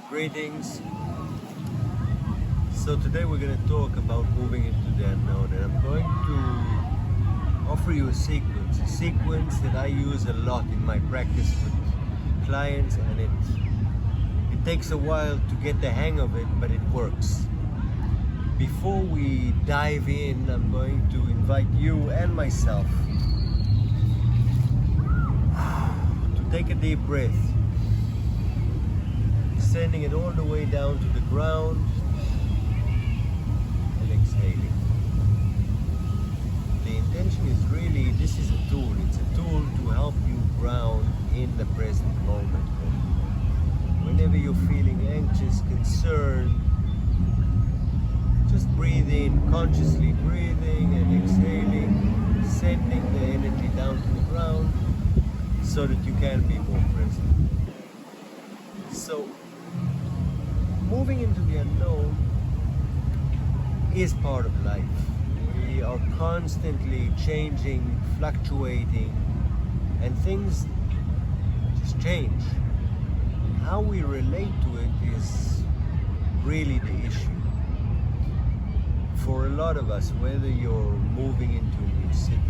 Greetings. So today we're going to talk about moving into the unknown, and I'm going to offer you a sequence that I use a lot in my practice with clients, and it takes a while to get the hang of it, but it works. Before we dive in, I'm going to invite you and myself to take a deep breath, sending it all the way down to the ground and exhaling. The intention is really, this is a tool. It's a tool to help you ground in the present moment. Whenever you're feeling anxious, concerned, just breathe in, consciously breathing and exhaling, sending the energy down to the ground so that you can be more present. So, moving into the unknown is part of life. We are constantly changing, fluctuating, and things just change. How we relate to it is really the issue. For a lot of us, whether you're moving into a new city,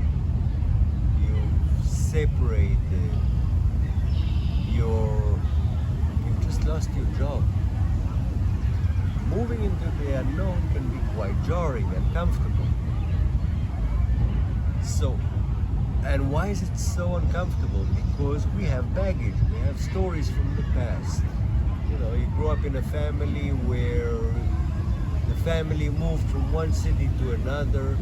you've separated, you've just lost your job, moving into the unknown can be quite jarring and uncomfortable. So, and why is it so uncomfortable? Because we have baggage, we have stories from the past. You know, you grew up in a family where the family moved from one city to another.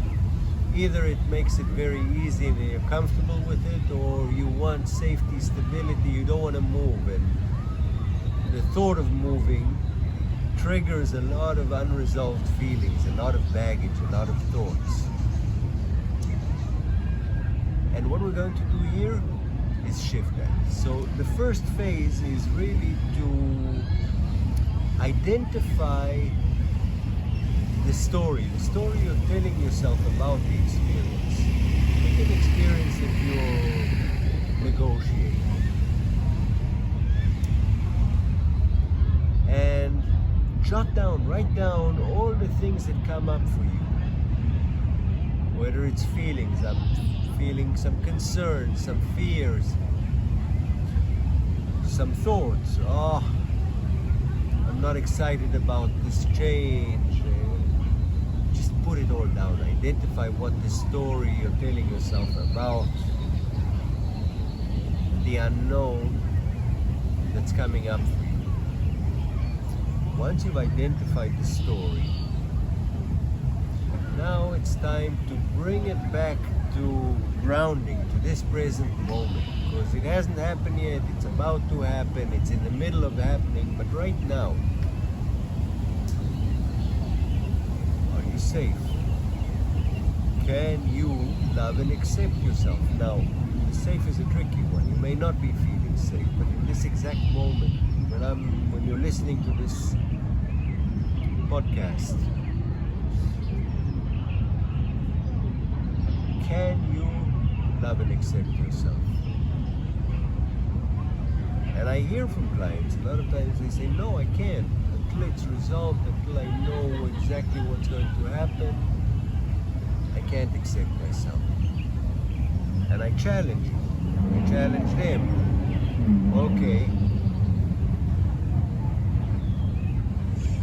Either it makes it very easy and you're comfortable with it, or you want safety, stability, you don't want to move. And the thought of moving triggers a lot of unresolved feelings, a lot of baggage, a lot of thoughts. And what we're going to do here is shift that. So the first phase is really to identify the story you're telling yourself about the experience. Take an experience that you're negotiating. And write down all the things that come up for you. Whether it's feelings, I'm feeling some concern, some fears, some thoughts. Oh, I'm not excited about this change. Just put it all down. Identify what the story you're telling yourself about the unknown that's coming up for you. Once you've identified the story, now it's time to bring it back to grounding, to this present moment, because it hasn't happened yet, it's about to happen, it's in the middle of happening, but right now, are you safe? Can you love and accept yourself? Now, safe is a tricky one. You may not be feeling safe, but in this exact moment, when you're listening to this podcast, can you love and accept yourself? And I hear from clients, a lot of times they say, no, I can't. Until it's resolved, until I know exactly what's going to happen, I can't accept myself. And I challenge you. I challenge them. Okay,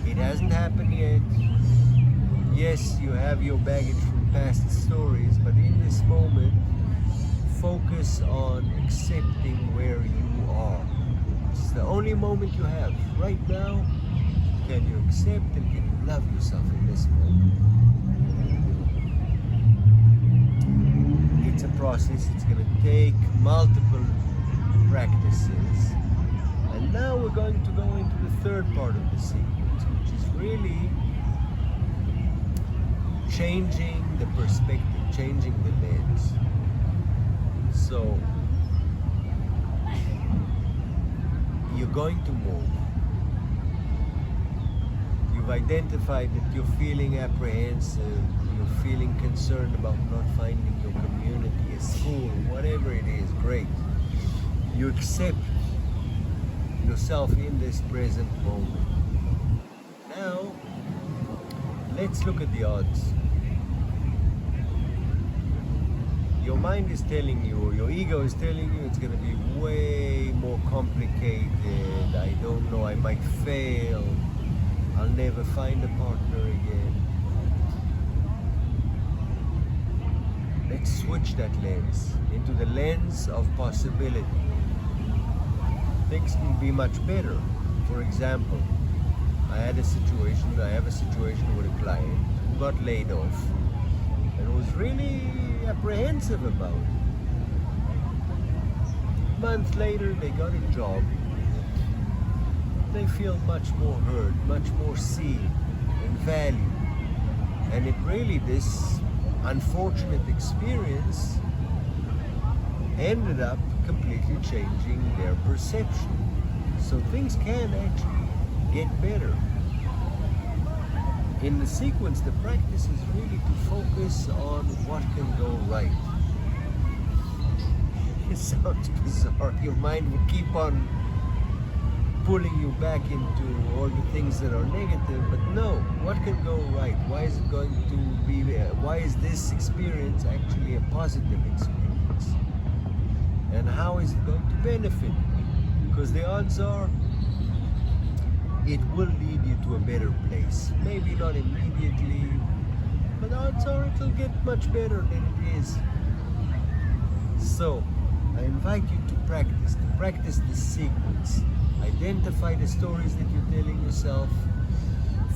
it hasn't happened yet. Yes, you have your baggage from past stories, but in this moment, focus on accepting where you are. It's the only moment you have. Right now, can you accept and can you love yourself in this moment? It's a process. It's going to take multiple practices. And now we're going to go into the third part of the sequence, which is really changing the perspective, changing the lens. So, you're going to move. You've identified that you're feeling apprehensive, you're feeling concerned about not finding your community, a school, whatever it is, great. You accept yourself in this present moment. Now, let's look at the odds. Your mind is telling you, or your ego is telling you, it's going to be way more complicated. I don't know, I might fail. I'll never find a partner again. Let's switch that lens into the lens of possibility. Things can be much better. For example, I have a situation with a client who got laid off and was really apprehensive about it. A month later, they got a job. They feel much more heard, much more seen and valued. And it really, this unfortunate experience ended up completely changing their perception. So things can actually get better. In the sequence, the practice is really to focus on what can go right. It sounds bizarre. Your mind will keep on pulling you back into all the things that are negative, but no, what can go right? Why is it going to be, why is this experience actually a positive experience? And how is it going to benefit me? Because the odds are it will lead you to a better place. Maybe not immediately, but odds are it'll get much better than it is. So, I invite you to practice the sequence. Identify the stories that you're telling yourself.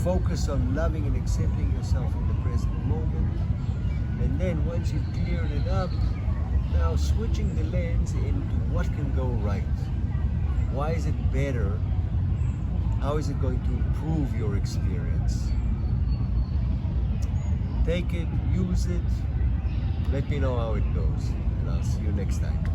Focus on loving and accepting yourself in the present moment. And then once you've cleared it up, now switching the lens into what can go right. Why is it better? How is it going to improve your experience? Take it, use it. Let me know how it goes. And I'll see you next time.